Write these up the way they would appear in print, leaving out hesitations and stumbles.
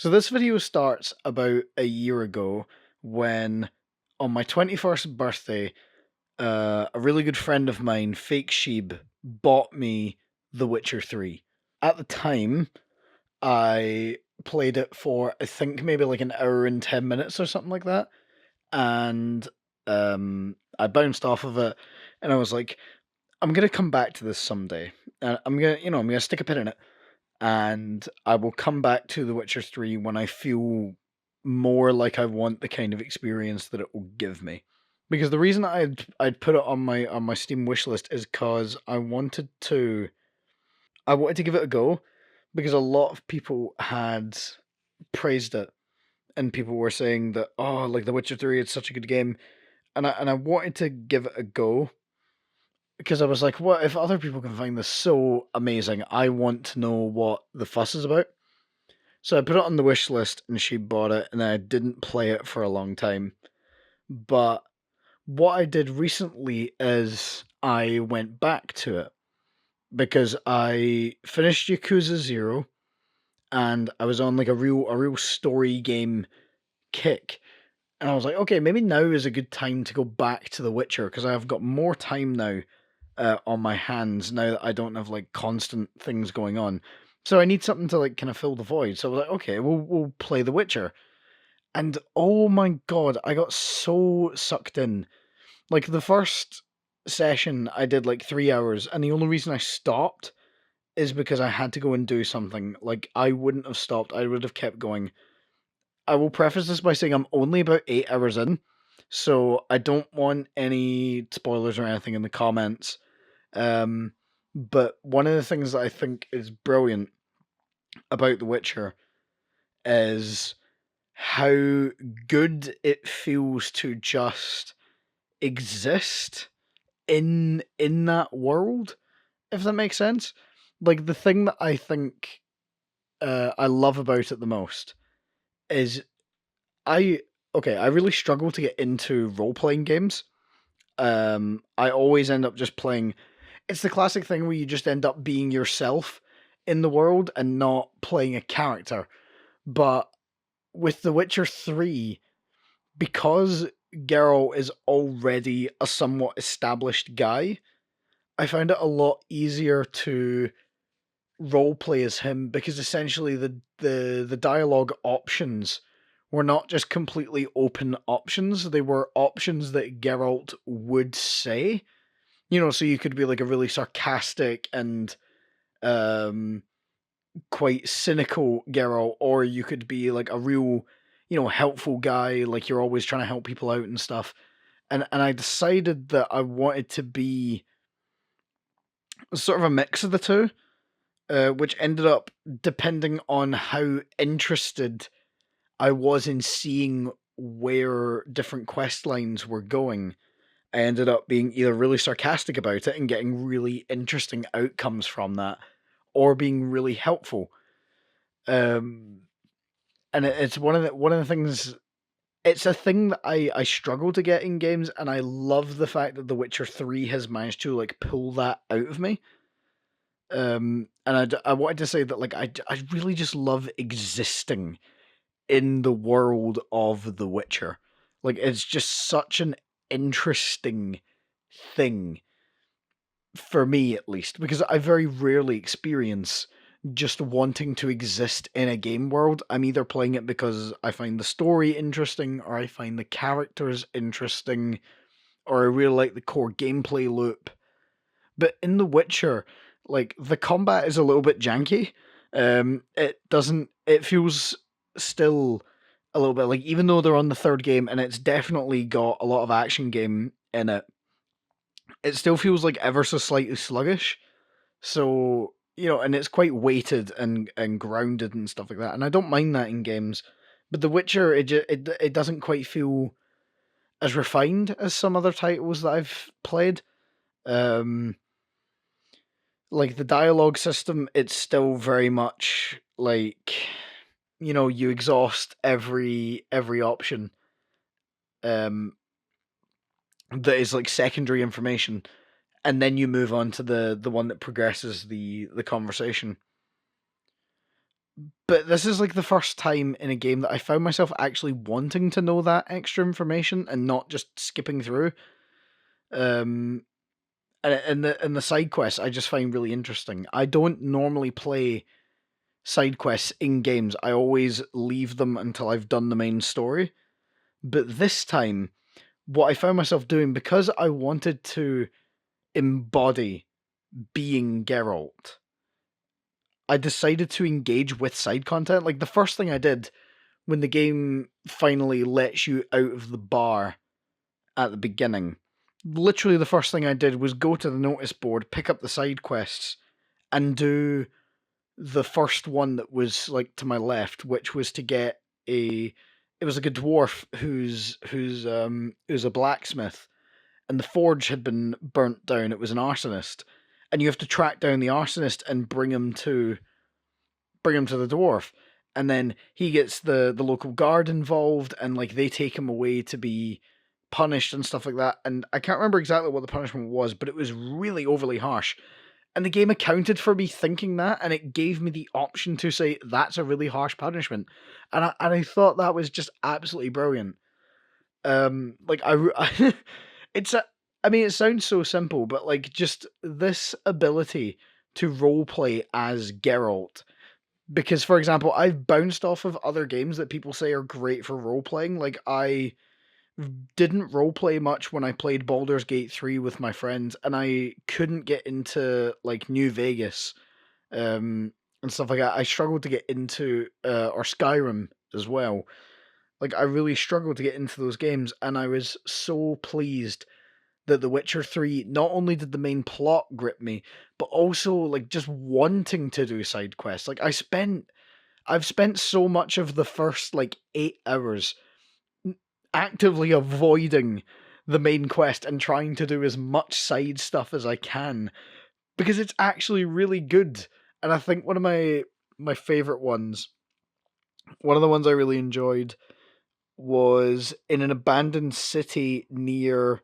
So this video starts about a year ago when, on my 21st birthday, a really good friend of mine, Fake Sheeb, bought me The Witcher 3. At the time, I played it for, I think, maybe like an hour and 10 minutes or something like that. And I bounced off of it and I was like, I'm going to come back to this someday. And I'm going to stick a pin in it and I will come back to The Witcher 3 when I feel more like I want the kind of experience that it will give me. Because the reason I'd put it on my Steam wishlist is because I wanted to give it a go because a lot of people had praised it and people were saying that, oh, like The Witcher 3 is such a good game, and I wanted to give it a go because I was like, what if other people can find this so amazing? I want to know what the fuss is about. So I put it on the wish list and she bought it, and I didn't play it for a long time. But what I did recently is I went back to it because I finished Yakuza 0 and I was on like a real story game kick. And I was like, okay, maybe now is a good time to go back to The Witcher because I've got more time now on my hands now that I don't have like constant things going on. So I need something to like kind of fill the void. So I was like, okay, we'll play The Witcher. And oh my god, I got so sucked in. Like the first session I did like 3 hours, and the only reason I stopped is because I had to go and do something. Like I wouldn't have stopped, I would have kept going. I will preface this by saying I'm only about 8 hours in, so I don't want any spoilers or anything in the comments. Um, but one of the things that I think is brilliant about The Witcher is how good it feels to just exist in that world, if that makes sense. Like the thing that I think I love about it the most is I I really struggle to get into role playing games. I always end up just playing. It's the classic thing where you just end up being yourself in the world and not playing a character. But with The Witcher 3, because Geralt is already a somewhat established guy, I found it a lot easier to roleplay as him because essentially the dialogue options were not just completely open options, they were options that Geralt would say. So you could be like a really sarcastic and um quite cynical Geralt, or you could be like a real, helpful guy, like you're always trying to help people out and stuff. And I decided that I wanted to be sort of a mix of the two, which ended up depending on how interested I was in seeing where different quest lines were going. I ended up being either really sarcastic about it and getting really interesting outcomes from that, or being really helpful. Um, and it's one of the things. It's a thing that I struggle to get in games, and I love the fact that The Witcher 3 has managed to like pull that out of me. And I wanted to say that like I really just love existing in the world of The Witcher. Like it's just such an interesting thing for me at least, because I very rarely experience just wanting to exist in a game world. I'm either playing it because I find the story interesting, or I find the characters interesting, or I really like the core gameplay loop. But in The Witcher, like the combat is a little bit janky. It feels still a little bit like, even though they're on the third game and it's definitely got a lot of action game in it, it still feels like ever so slightly sluggish. So, and it's quite weighted and grounded and stuff like that. And I don't mind that in games. But The Witcher, it doesn't quite feel as refined as some other titles that I've played. Um, like the dialogue system, it's still very much like, you exhaust every option um that is like secondary information, and then you move on to the one that progresses the conversation. But this is like the first time in a game that I found myself actually wanting to know that extra information and not just skipping through. Um, and the side quests I just find really interesting. I don't normally play side quests in games. I always leave them until I've done the main story. But this time, what I found myself doing, because I wanted to embody being Geralt, I decided to engage with side content. Like the first thing I did when the game finally lets you out of the bar at the beginning, literally the first thing I did was go to the notice board, pick up the side quests, and do the first one that was like to my left, which was to get a. It was like a dwarf who's a blacksmith, and the forge had been burnt down. It was an arsonist, and you have to track down the arsonist and bring him to the dwarf, and then he gets the local guard involved, and like they take him away to be punished and stuff like that. And I can't remember exactly what the punishment was, but it was really overly harsh. And the game accounted for me thinking that, and it gave me the option to say that's a really harsh punishment, and I thought that was just absolutely brilliant. Like it's a, I mean, it sounds so simple, but like just this ability to role play as Geralt, because for example I've bounced off of other games that people say are great for role playing. Like I didn't role play much when I played Baldur's Gate 3 with my friends, and I couldn't get into like New Vegas and stuff like that. I struggled to get into or Skyrim as well. Like I really struggled to get into those games, and I was so pleased that The Witcher 3, not only did the main plot grip me, but also like just wanting to do side quests. Like I've spent so much of the first like 8 hours actively avoiding the main quest and trying to do as much side stuff as I can, because it's actually really good. And I think one of my favorite ones, one of the ones I really enjoyed, was in an abandoned city near,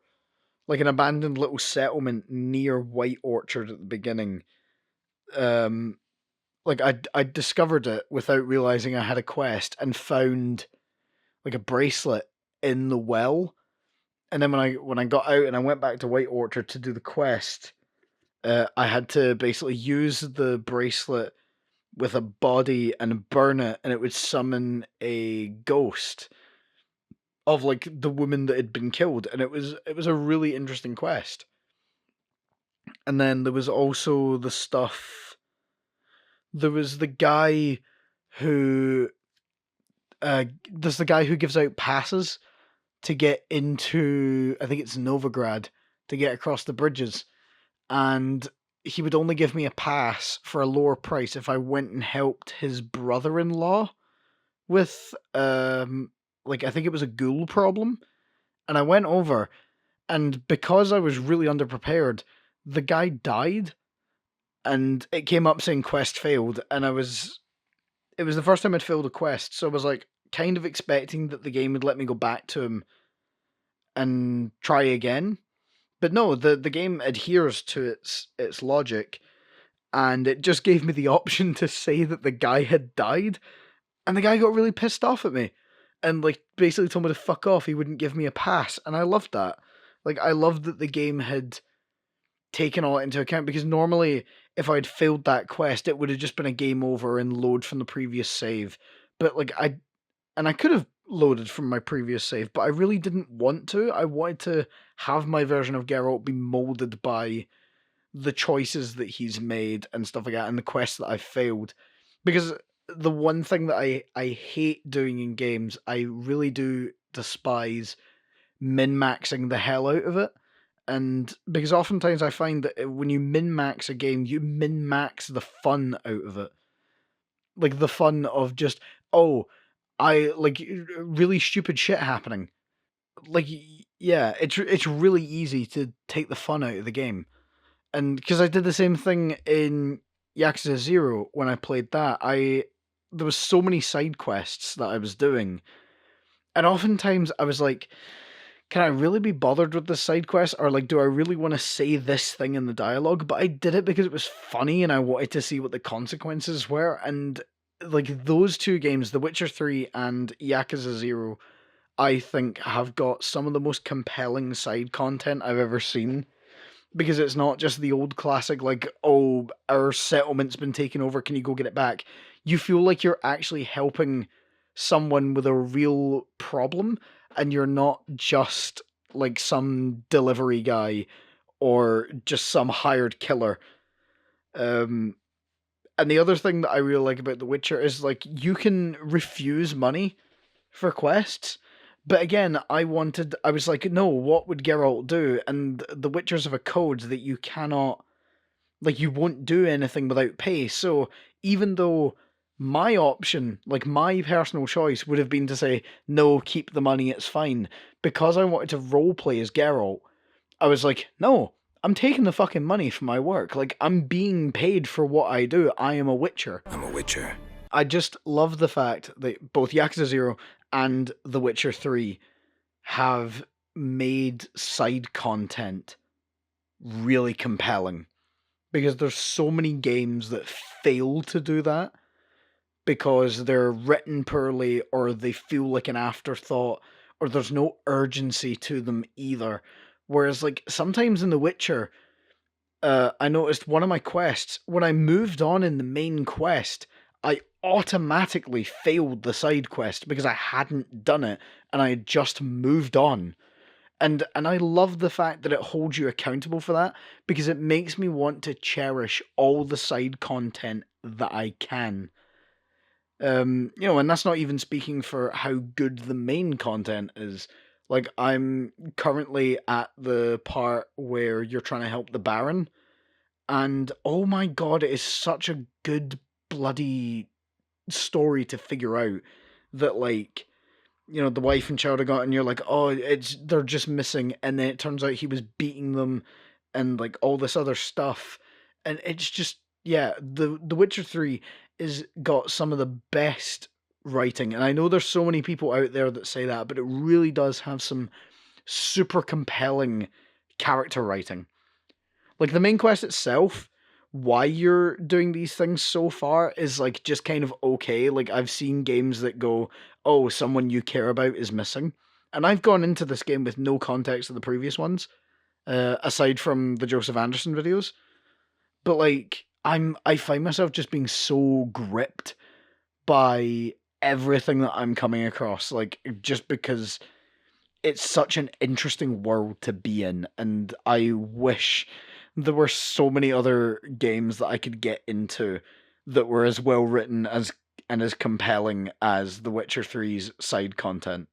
like an abandoned little settlement near White Orchard at the beginning. Um, like I discovered it without realizing I had a quest and found like a bracelet in the well. And then when I got out and I went back to White Orchard to do the quest, I had to basically use the bracelet with a body and burn it, and it would summon a ghost of like the woman that had been killed, and it was a really interesting quest. And then there was also the stuff. There was the guy who there's the guy who gives out passes to get into, I think it's Novigrad, to get across the bridges, and he would only give me a pass for a lower price if I went and helped his brother-in-law with like I think it was a ghoul problem. And I went over, and because I was really underprepared, the guy died, and it came up saying quest failed, and it was the first time I'd failed a quest, so I was like kind of expecting that the game would let me go back to him and try again. But no, the game adheres to its logic, and it just gave me the option to say that the guy had died, and the guy got really pissed off at me, and like basically told me to fuck off. He wouldn't give me a pass, and I loved that. Like I loved that the game had taken all that into account, because normally if I'd failed that quest, it would have just been a game over and load from the previous save. But like I could have loaded from my previous save, but I really didn't want to. I wanted to have my version of Geralt be molded by the choices that he's made and stuff like that, and the quests that I've failed. Because the one thing that I hate doing in games, I really do despise min-maxing the hell out of it. And because oftentimes I find that when you min-max a game, you min-max the fun out of it. Like the fun of just, oh, I like really stupid shit happening. Like, yeah, it's really easy to take the fun out of the game. And because I did the same thing in Yakuza 0 when I played that, there was so many side quests that I was doing, and oftentimes I was like, can I really be bothered with this side quest, or like, do I really want to say this thing in the dialogue? But I did it because it was funny and I wanted to see what the consequences were, and like those two games, The Witcher 3 and Yakuza 0, I think have got some of the most compelling side content I've ever seen. Because it's not just the old classic, like, oh, our settlement's been taken over, can you go get it back? You feel like you're actually helping someone with a real problem, and you're not just like some delivery guy or just some hired killer. Um, and the other thing that I really like about The Witcher is like you can refuse money for quests. But again, I was like, no, what would Geralt do? And the Witchers have a code that you cannot, like, you won't do anything without pay. So even though my option, like my personal choice, would have been to say, no, keep the money, it's fine, because I wanted to roleplay as Geralt, I was like, no, I'm taking the fucking money for my work. Like, I'm being paid for what I do. I am a Witcher. I'm a Witcher. I just love the fact that both Yakuza 0 and The Witcher 3 have made side content really compelling. Because there's so many games that fail to do that because they're written poorly or they feel like an afterthought or there's no urgency to them either. Whereas, like, sometimes in The Witcher, I noticed one of my quests, when I moved on in the main quest, I automatically failed the side quest because I hadn't done it and I had just moved on. And I love the fact that it holds you accountable for that because it makes me want to cherish all the side content that I can. And that's not even speaking for how good the main content is. Like, I'm currently at the part where you're trying to help the Baron, and oh my god, it is such a good bloody story to figure out that, like, the wife and child are gone, and you're like, oh, they're just missing, and then it turns out he was beating them, and like all this other stuff, and it's just, yeah, the Witcher 3 is got some of the best writing, and I know there's so many people out there that say that, but it really does have some super compelling character writing. Like the main quest itself, why you're doing these things so far is like just kind of okay. Like I've seen games that go, oh, someone you care about is missing. And I've gone into this game with no context of the previous ones, aside from the Joseph Anderson videos. But like I find myself just being so gripped by everything that I'm coming across, like just because it's such an interesting world to be in, and I wish there were so many other games that I could get into that were as well written as and as compelling as The Witcher 3's side content.